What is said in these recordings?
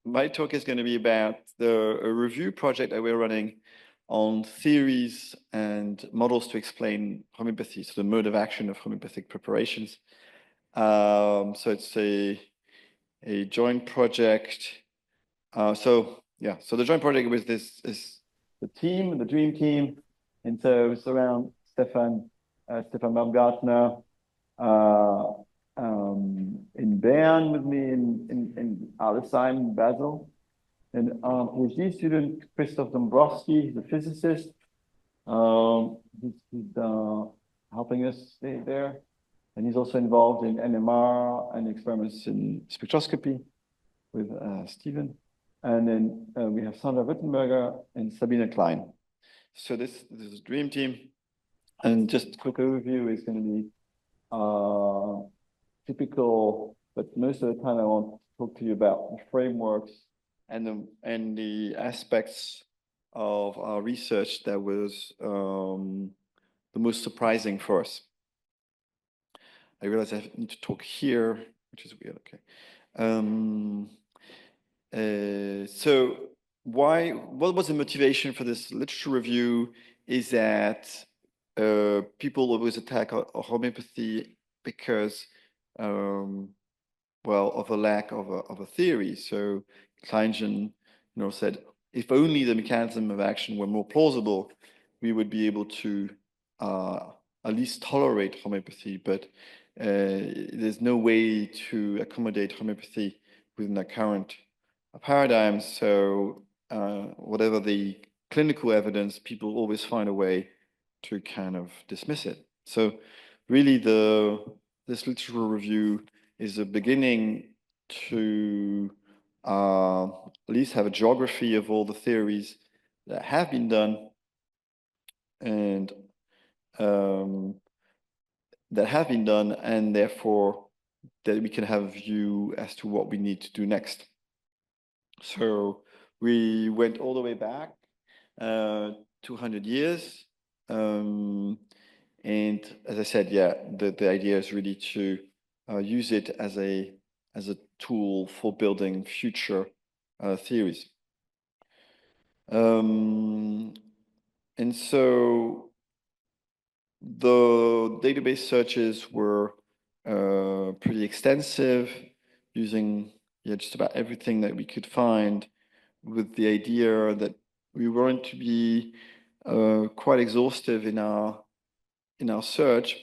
my talk is going to be about a review project that we're running on theories and models to explain homeopathy, so the mode of action of homeopathic preparations. So it's a joint project. So the joint project with this is the team, the dream team, and so it's around Stefan Baumgartner, in Bern with me, in Alesheim, Basel, and PhD student Christoph Dombrowski, he's a physicist. He's helping us there, and he's also involved in NMR and experiments in spectroscopy with Stephen. And then we have Sandra Wittenberger and Sabine Klein. So this is a dream team. And just a quick overview is going to be typical, but most of the time I want to talk to you about the frameworks and the aspects of our research that was the most surprising for us. I realize I need to talk here, which is weird. Okay. So what was the motivation for this literature review is that people always attack homeopathy because, well, of a lack of a theory. So Kleingen, said, if only the mechanism of action were more plausible, we would be able to at least tolerate homeopathy, but there's no way to accommodate homeopathy within the current paradigm. So whatever the clinical evidence, people always find a way to kind of dismiss it. So really this literature review is a beginning to at least have a geography of all the theories that have been done and therefore that we can have a view as to what we need to do next. So we went all the way back 200 years. And as I said, the idea is really to use it as a tool for building future theories. And so the database searches were pretty extensive, using just about everything that we could find, with the idea that we weren't to be quite exhaustive in our search,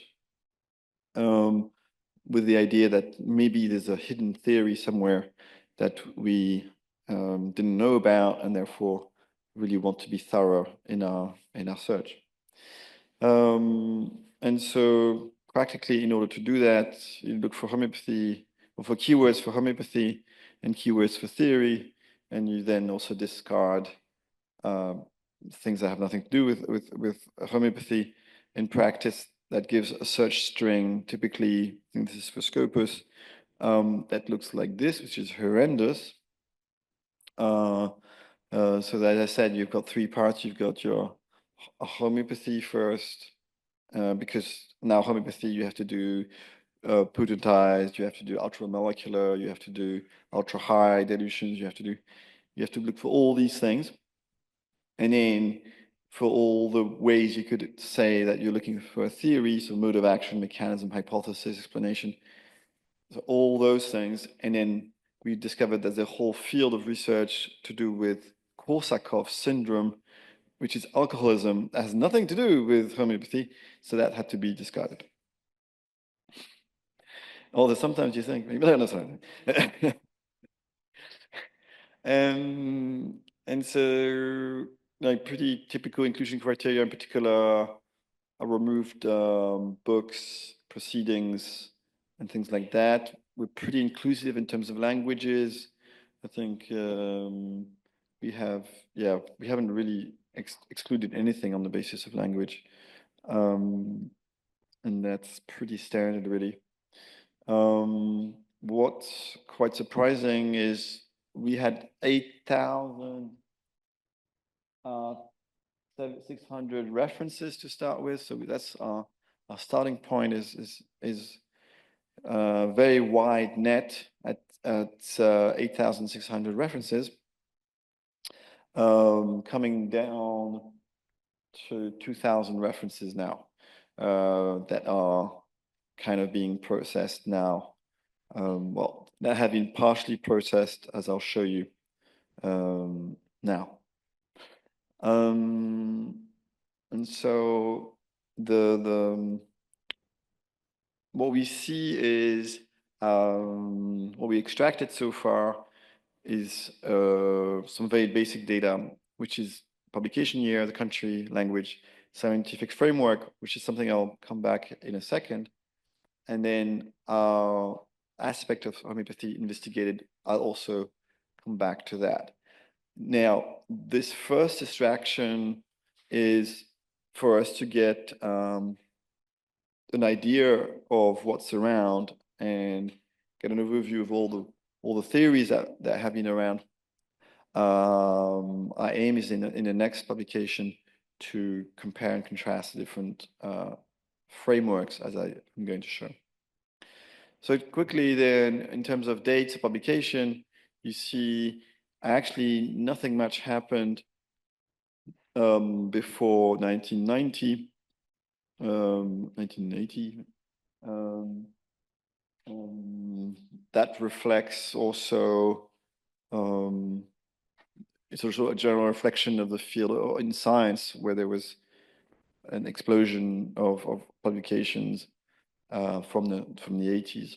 with the idea that maybe there's a hidden theory somewhere that we didn't know about, and therefore really want to be thorough in our search. And so practically, in order to do that, you look for homeopathy, or for keywords for homeopathy and keywords for theory, and you then also discard things that have nothing to do with homeopathy. In practice, that gives a search string, typically, I think this is for Scopus, that looks like this, which is horrendous. So as I said, you've got three parts. You've got your homeopathy first, because now homeopathy, you have to do potentized, you have to do ultramolecular, you have to do ultra high dilutions, you have to look for all these things. And then for all the ways you could say that you're looking for a theory, so mode of action, mechanism, hypothesis, explanation, so all those things. And then we discovered there's a whole field of research to do with Korsakoff syndrome, which is alcoholism, that has nothing to do with homeopathy, so that had to be discarded. Although sometimes you think, maybe that's not. And so, like, pretty typical inclusion criteria, in particular, I removed books, proceedings, and things like that. We're pretty inclusive in terms of languages. I think we haven't really excluded anything on the basis of language. And that's pretty standard, really. What's quite surprising is we had 8,600 references to start with. So that's our starting point is very wide net at at 8,600 references, coming down to 2,000 references now that are kind of being processed now. Well, that have been partially processed, as I'll show you now. And so what we see is what we extracted so far is some very basic data, which is publication year, the country, language, scientific framework, which is something I'll come back in a second. And then aspect of homeopathy investigated, I'll also come back to that. Now, this first extraction is for us to get an idea of what's around and get an overview of all the theories that have been around. Our aim is in the next publication to compare and contrast the different frameworks, as I'm going to show. So quickly then, in terms of dates of publication, you see actually nothing much happened before 1990, 1980. That reflects also, it's also a general reflection of the field in science, where there was an explosion of publications from the 80s.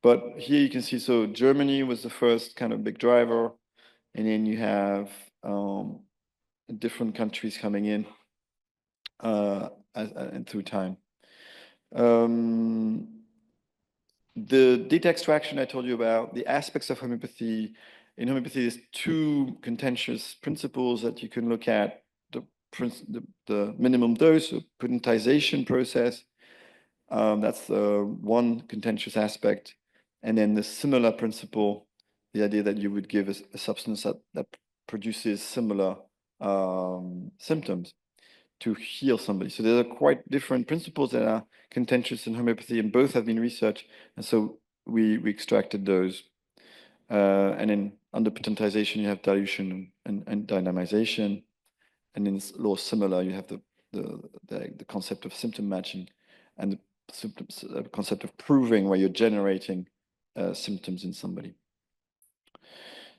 But here you can see, so Germany was the first kind of big driver, and then you have different countries coming in and through time. The data extraction I told you about, the aspects of homeopathy. In homeopathy, there's two contentious principles that you can look at: the minimum dose, or potentization process. That's one contentious aspect. And then the similar principle, the idea that you would give a substance that produces similar symptoms to heal somebody. So there are quite different principles that are contentious in homeopathy, and both have been researched. And so we extracted those. And then under potentization, you have dilution and dynamization. And in law similar, you have the concept of symptom matching and the concept of proving, where you're generating symptoms in somebody.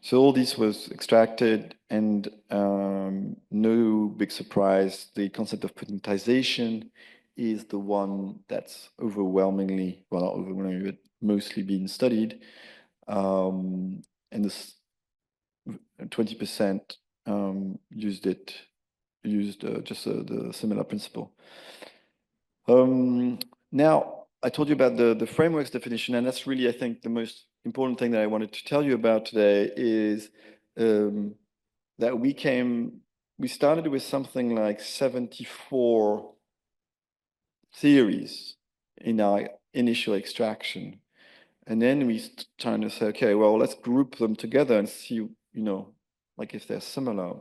So all this was extracted, and no big surprise, the concept of potentization is the one that's overwhelmingly, well, not overwhelmingly, but mostly being studied. And this 20% used just the similar principle. Now, I told you about the frameworks definition, and that's really, I think, the most important thing that I wanted to tell you about today is that we started with something like 74 theories in our initial extraction. And then we trying to say, okay, well, let's group them together and see, like if they're similar.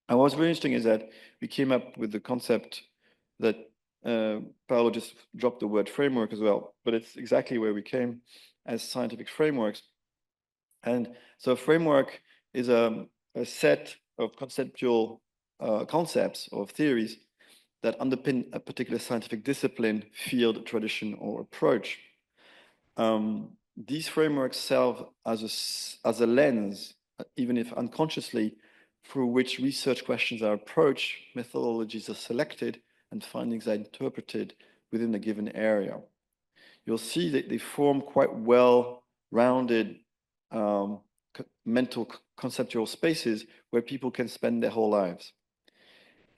And what's very interesting is that we came up with the concept that Paolo just dropped the word framework as well, but it's exactly where we came as scientific frameworks. And so a framework is a set of conceptual concepts or theories that underpin a particular scientific discipline, field, tradition, or approach. These frameworks serve as a lens, even if unconsciously, through which research questions are approached, methodologies are selected, and findings are interpreted within a given area. You'll see that they form quite well-rounded mental conceptual spaces where people can spend their whole lives.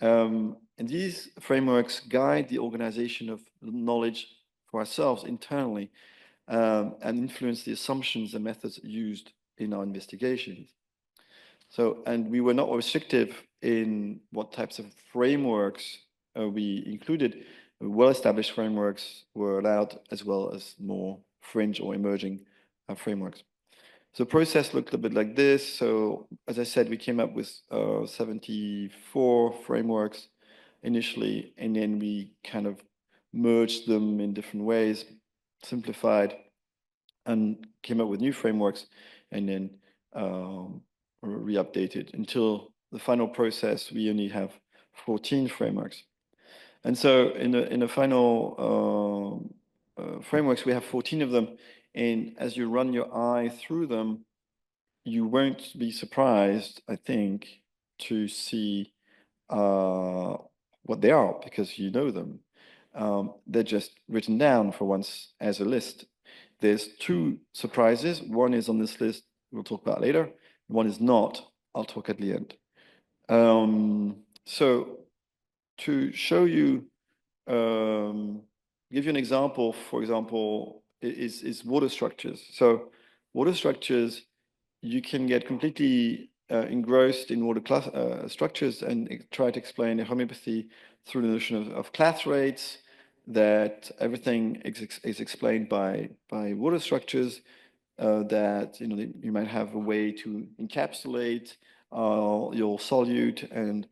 And these frameworks guide the organization of knowledge for ourselves internally, and influence the assumptions and methods used in our investigations. So, and we were not restrictive in what types of frameworks we included. Well-established frameworks were allowed, as well as more fringe or emerging frameworks. So the process looked a bit like this. So as I said, we came up with 74 frameworks initially, and then we kind of merged them in different ways, simplified, and came up with new frameworks and then re-updated until the final process. We only have 14 frameworks. And so in the final frameworks, we have 14 of them. And as you run your eye through them, you won't be surprised, I think, to see what they are, because you know them. They're just written down for once as a list. There's two surprises. One is on this list, we'll talk about later. One is not, I'll talk at the end. So to show you, give you an example, for example, is water structures. So water structures, you can get completely engrossed in water class structures and try to explain homeopathy through the notion of class rates, that everything is explained by water structures, that you might have a way to encapsulate your solute and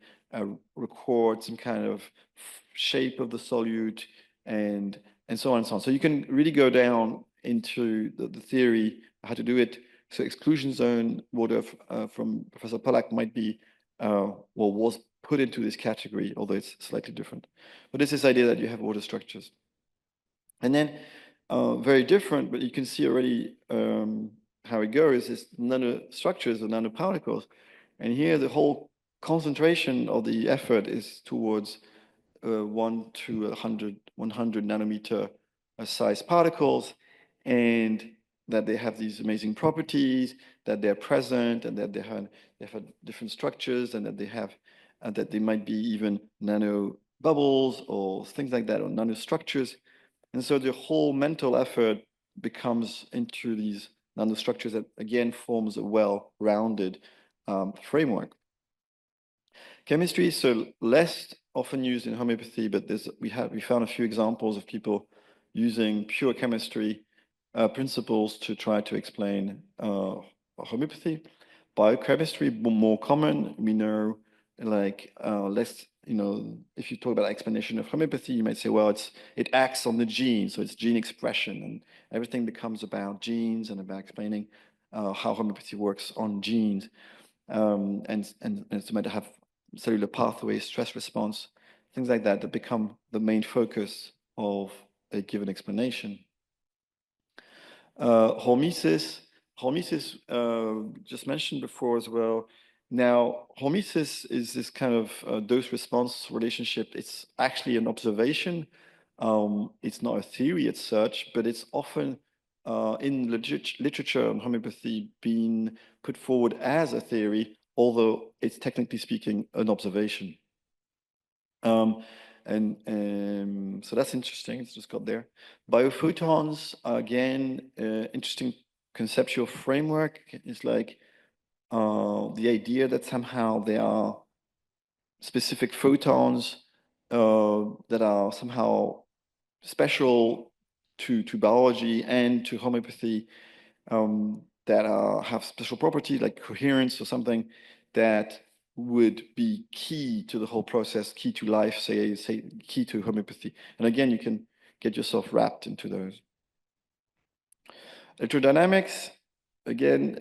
record some kind of shape of the solute and so on and so on. So you can really go down into the theory, how to do it. So exclusion zone water from Professor Pollack might be, was put into this category, although it's slightly different. But it's this idea that you have water structures. And then very different, but you can see already how it goes, is nanostructures or nanoparticles. And here the whole concentration of the effort is towards 1 to 100 nanometer size particles, and that they have these amazing properties, that they're present, and that they have different structures, and that they have, that they might be even nano bubbles or things like that, or nanostructures. And so the whole mental effort becomes into these nanostructures that again forms a well-rounded framework. Chemistry is so less often used in homeopathy, but we found a few examples of people using pure chemistry principles to try to explain homeopathy. Biochemistry, more common. We know, like less. If you talk about explanation of homeopathy, you might say, well, it acts on the gene, so it's gene expression, and everything becomes about genes and about explaining how homeopathy works on genes, and it's meant to have cellular pathways, stress response, things like that become the main focus of a given explanation. Hormesis, just mentioned before as well. Now, hormesis is this kind of dose-response relationship. It's actually an observation. It's not a theory as such, but it's often in literature on homeopathy being put forward as a theory, although it's technically speaking an observation. So that's interesting. It's just got there. Biophotons, again, interesting conceptual framework. It's like the idea that somehow there are specific photons that are somehow special to biology and to homeopathy, that have special properties like coherence or something that would be key to the whole process, key to life, say key to homeopathy. And again, you can get yourself wrapped into those. Electrodynamics, again,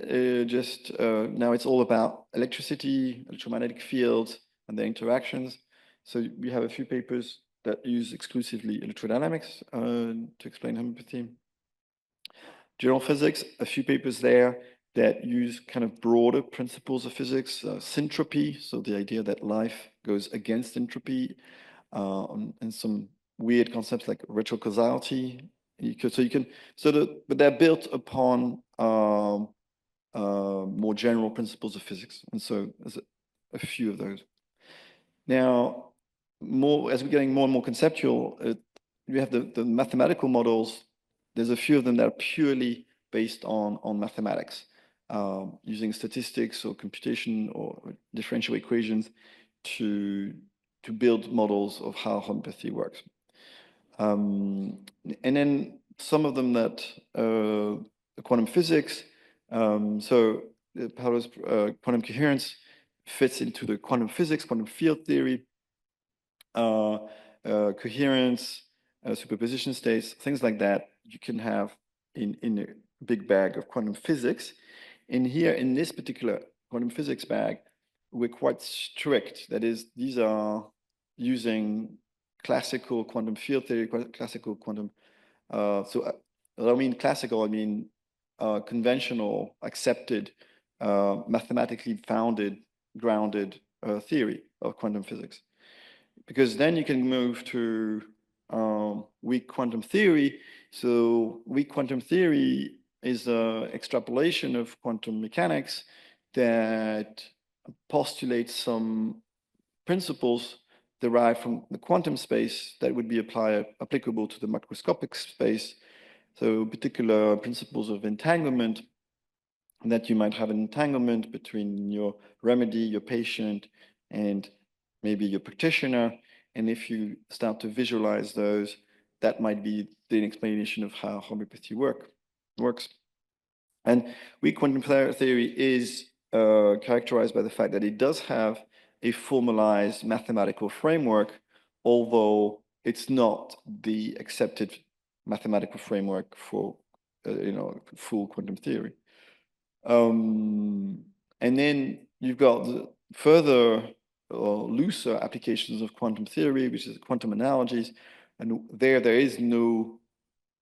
now it's all about electricity, electromagnetic fields, and their interactions. So we have a few papers that use exclusively electrodynamics to explain homeopathy. General physics, a few papers there that use kind of broader principles of physics, syntropy, so the idea that life goes against entropy, and some weird concepts like retrocausality. But they're built upon more general principles of physics, and so there's a few of those. Now, as we're getting more and more conceptual, we have the mathematical models. There's a few of them that are purely based on mathematics, using statistics or computation or differential equations to build models of how homeopathy works. And then some of them that quantum physics. So Paolo's quantum coherence fits into the quantum physics, quantum field theory, coherence, superposition states, things like that you can have in big bag of quantum physics. And here in this particular quantum physics bag, we're quite strict. That is, these are using classical quantum field theory, classical quantum. So I don't mean classical, I mean conventional, accepted, mathematically founded, grounded theory of quantum physics. Because then you can move to weak quantum theory. So weak quantum theory is an extrapolation of quantum mechanics that postulates some principles derived from the quantum space that would be applicable to the macroscopic space. So particular principles of entanglement, that you might have an entanglement between your remedy, your patient, and maybe your practitioner. And if you start to visualize those, that might be the explanation of how homeopathy works. And weak quantum theory is characterized by the fact that it does have a formalized mathematical framework, although it's not the accepted mathematical framework for full quantum theory. And then you've got the further looser applications of quantum theory, which is quantum analogies. And there is no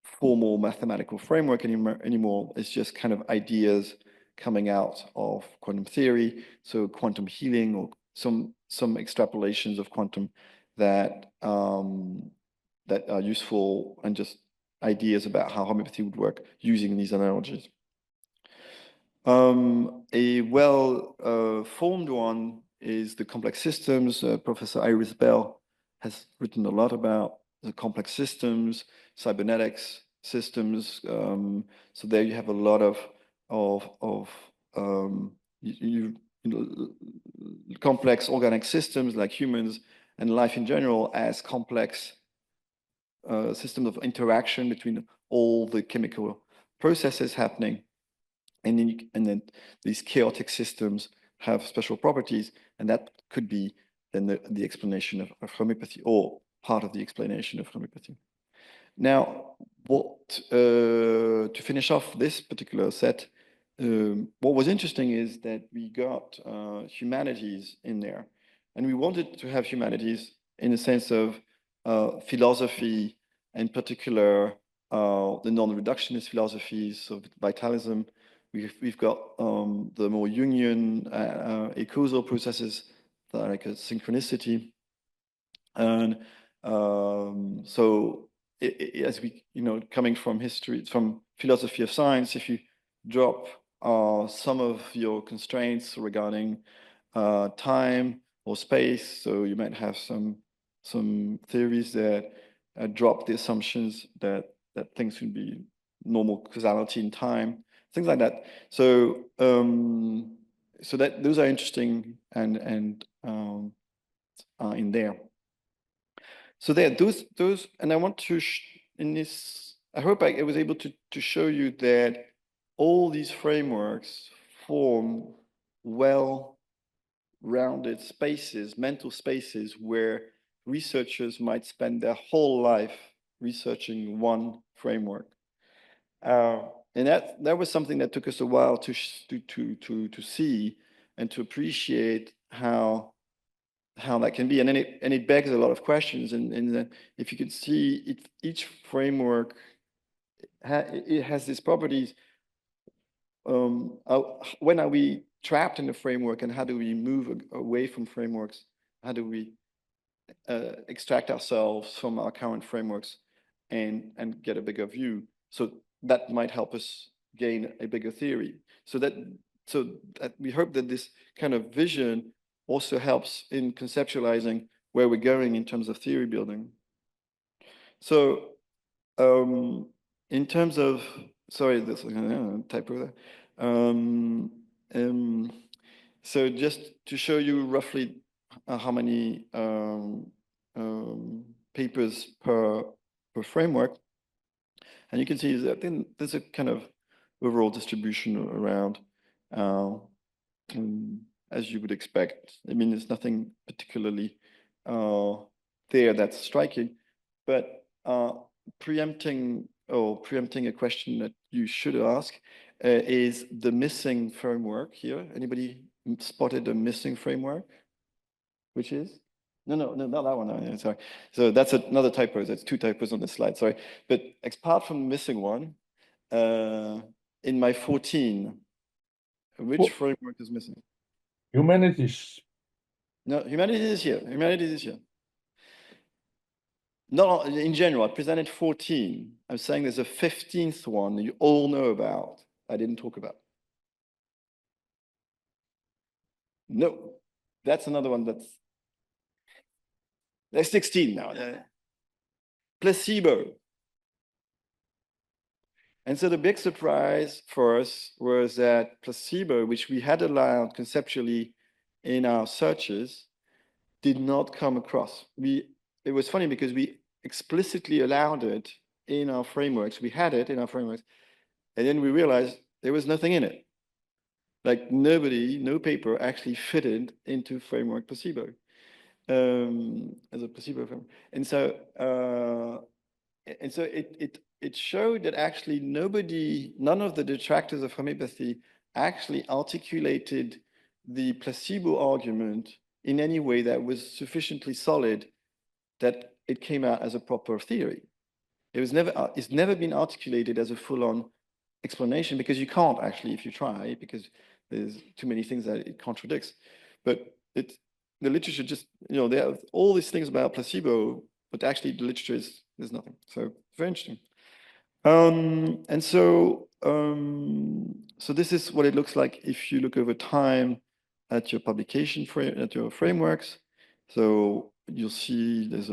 formal mathematical framework anymore. It's just kind of ideas coming out of quantum theory. So quantum healing, or some extrapolations of quantum that that are useful, and just ideas about how homeopathy would work using these analogies. A well-formed one is the complex systems. Professor Iris Bell has written a lot about the complex systems, cybernetics systems. So there you have a lot of complex organic systems like humans and life in general as complex systems of interaction between all the chemical processes happening. And then these chaotic systems have special properties, and that could be then the explanation of homeopathy, or part of the explanation of homeopathy. Now, to finish off this particular set, what was interesting is that we got humanities in there, and we wanted to have humanities in the sense of philosophy, in particular the non-reductionist philosophies of vitalism. We've got the more Jungian causal processes, like a synchronicity, and so as we, coming from history, from philosophy of science, if you drop some of your constraints regarding time or space, so you might have some theories that drop the assumptions that things would be normal causality in time, things like that. So so that those are interesting and in there. So there, those, and I want to in this. I hope I was able to show you that all these frameworks form well-rounded spaces, mental spaces, where researchers might spend their whole life researching one framework. And that was something that took us a while to see and to appreciate how that can be, and then it begs a lot of questions. And if you can see, each framework it has these properties. When are we trapped in the framework, and how do we move away from frameworks? How do we extract ourselves from our current frameworks and get a bigger view? So that might help us gain a bigger theory. So that we hope that this kind of vision also helps in conceptualizing where we're going in terms of theory building. So in terms of, sorry, this typo there. So just to show you roughly how many papers per framework, and you can see that then there's a kind of overall distribution around, as you would expect. I mean, there's nothing particularly there that's striking, but preempting or preempting a question that you should ask, is the missing framework here. Anybody spotted the missing framework? Which is? No, not that one. No, sorry. So that's another typo. That's two typos on the slide. Sorry. But apart from the missing one, in my 14, which framework is missing? Humanities. No, humanities is here. Humanities is here. No, in general, I presented 14. I'm saying there's a 15th one you all know about. I didn't talk about. No, that's another one that's 16 now. Placebo. And so the big surprise for us was that placebo, which we had allowed conceptually in our searches, did not come across. It was funny because we explicitly allowed it in our frameworks. We had it in our frameworks, and then we realized there was nothing in it. Like no paper actually fitted into framework placebo as a placebo framework. And so it showed that actually none of the detractors of homeopathy actually articulated the placebo argument in any way that was sufficiently solid that it came out as a proper theory. It's never been articulated as a full-on explanation, because you can't actually if you try, because there's too many things that it contradicts. But the literature just, there are all these things about placebo, but actually the literature there's nothing. So very interesting. And so this is what it looks like if you look over time at your publication at your frameworks. So you'll see there's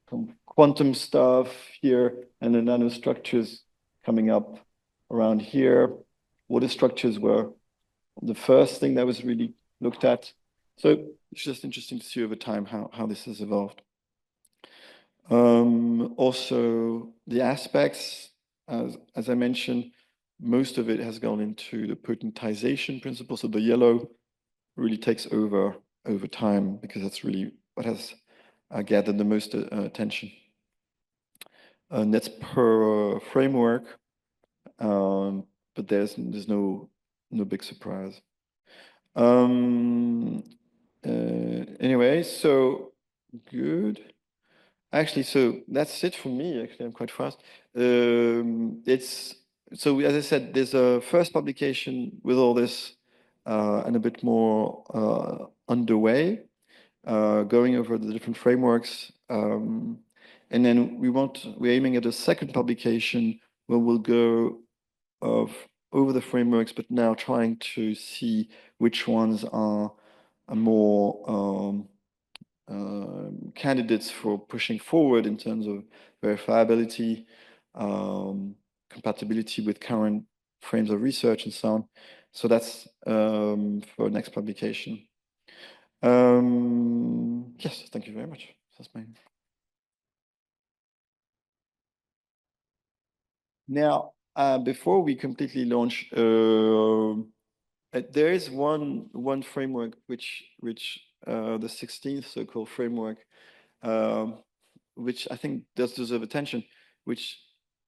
some quantum stuff here, and the nanostructures coming up around here. Water structures were the first thing that was really looked at. So it's just interesting to see over time how this has evolved. Also, the aspects, as I mentioned, most of it has gone into the potentization principle. So the yellow really takes over time, because that's really what has gathered the most attention. And that's per framework, but there's no big surprise. Anyway, so good. Actually, so that's it for me. Actually, I'm quite fast. So as I said, there's a first publication with all this and a bit more underway, going over the different frameworks. And then we're aiming at a second publication where we'll go over the frameworks, but now trying to see which ones are more candidates for pushing forward in terms of verifiability, compatibility with current frames of research, and so on. So that's for next publication. Yes, thank you very much. That's my. Now, before we completely launch, there is one framework which the 16th so-called framework, which I think does deserve attention,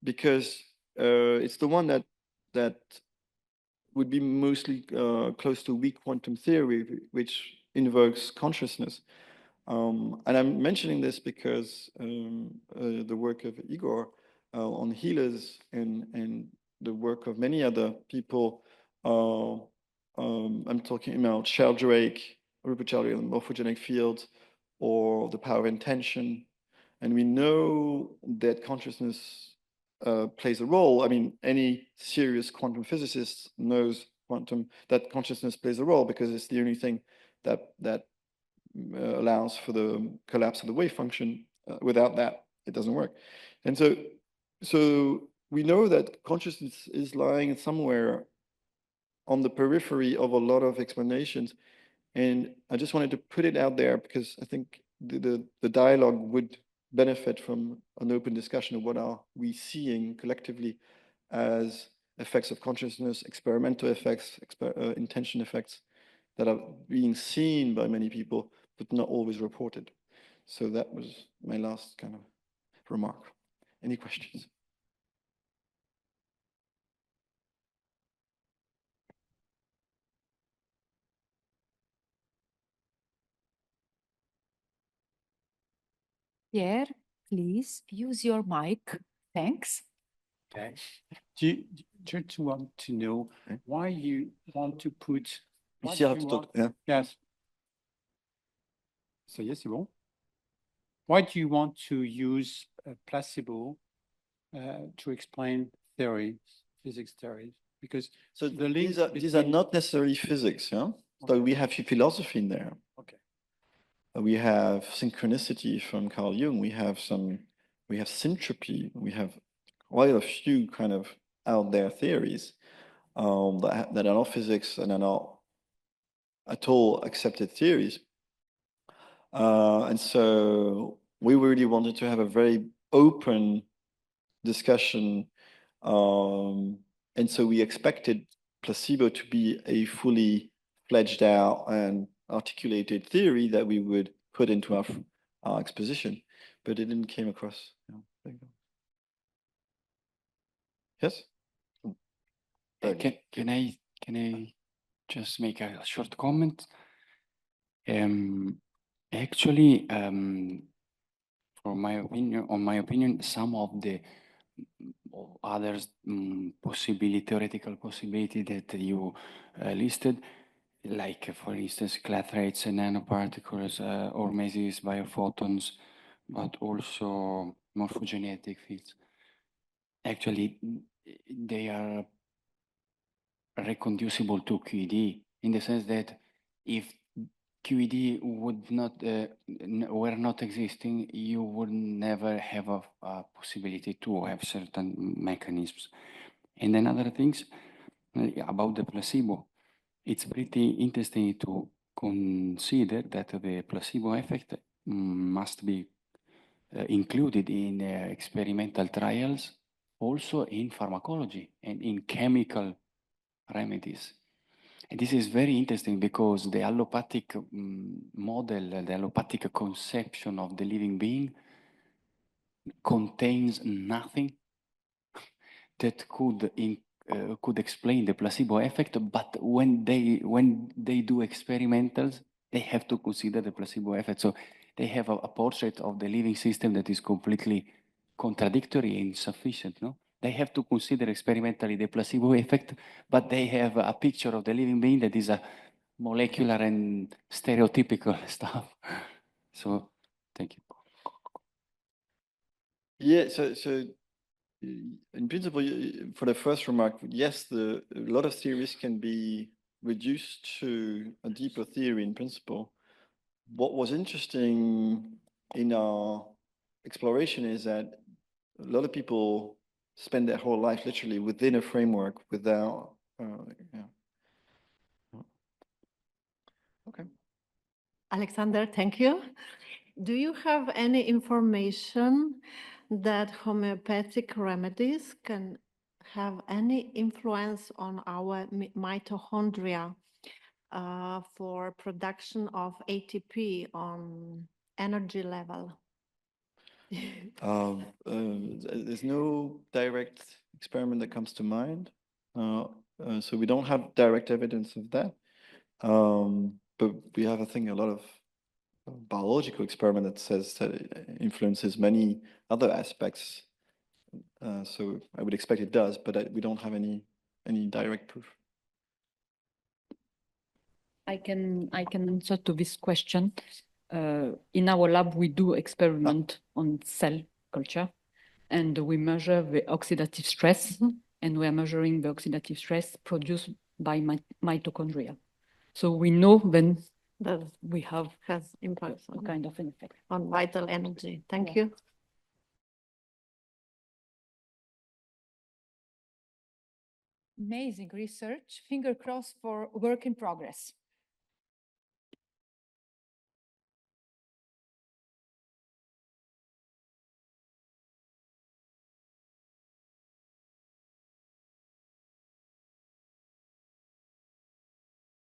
because it's the one that would be mostly close to weak quantum theory, which invokes consciousness. And I'm mentioning this because the work of Igor on healers and the work of many other people, I'm talking about Sheldrake, Rupert Sheldrake, morphogenic fields, or the power of intention. And we know that consciousness plays a role. I mean, any serious quantum physicist knows that consciousness plays a role, because it's the only thing that allows for the collapse of the wave function. Without that, it doesn't work. And so we know that consciousness is lying somewhere on the periphery of a lot of explanations. And I just wanted to put it out there, because I think the dialogue would benefit from an open discussion of what are we seeing collectively as effects of consciousness, experimental effects, intention effects that are being seen by many people, but not always reported. So that was my last kind of remark. Any questions? Pierre, please use your mic. Thanks. Okay. Do you want to know why you want to put? You what still have you to talk, want- Yes. So yes, c'est bon. Why do you want to use a placebo to explain theories, physics theories? Because So the link these are between- not necessarily physics, yeah? So Okay. we have philosophy in there. Okay. We have synchronicity from Carl Jung. We have syntropy. We have quite a few kind of out there theories that are not physics and are not at all accepted theories. And so we really wanted to have a very open discussion. And so we expected placebo to be a fully fledged out and articulated theory that we would put into our exposition, but it didn't came across. Yeah, there you go. Yes? Can I just make a short comment? Actually, on my opinion, some of the others theoretical possibility that you listed, like for instance, clathrates and nanoparticles, or meshes, biophotons, but also morphogenetic fields. Actually, they are reconducible to QED in the sense that if QED would not were not existing, you would never have a possibility to have certain mechanisms. And then other things about the placebo, it's pretty interesting to consider that the placebo effect must be included in experimental trials, also in pharmacology and in chemical remedies. And this is very interesting because the allopathic model, the allopathic conception of the living being contains nothing that could explain the placebo effect, but when they do experimentals, they have to consider the placebo effect. So they have a portrait of the living system that is completely contradictory and insufficient, no? They have to consider experimentally the placebo effect, but they have a picture of the living being that is a molecular and stereotypical stuff. So, thank you. Yeah, so in principle, for the first remark, yes, a lot of theories can be reduced to a deeper theory in principle. What was interesting in our exploration is that a lot of people spend their whole life literally within a framework without, yeah. Okay. Alexander, thank you. Do you have any information that homeopathic remedies can have any influence on our mitochondria for production of ATP on energy level? There's no direct experiment that comes to mind. So we don't have direct evidence of that. But we have, I think, a lot of biological experiment that says that it influences many other aspects. So I would expect it does, but we don't have any direct proof. I can answer to this question. In our lab, we do experiment on cell culture, and we measure the oxidative stress, and we are measuring the oxidative stress produced by mitochondria. So we know then that we have has impacts a kind of an effect on vital energy. Thank you. Amazing research. Finger crossed for work in progress.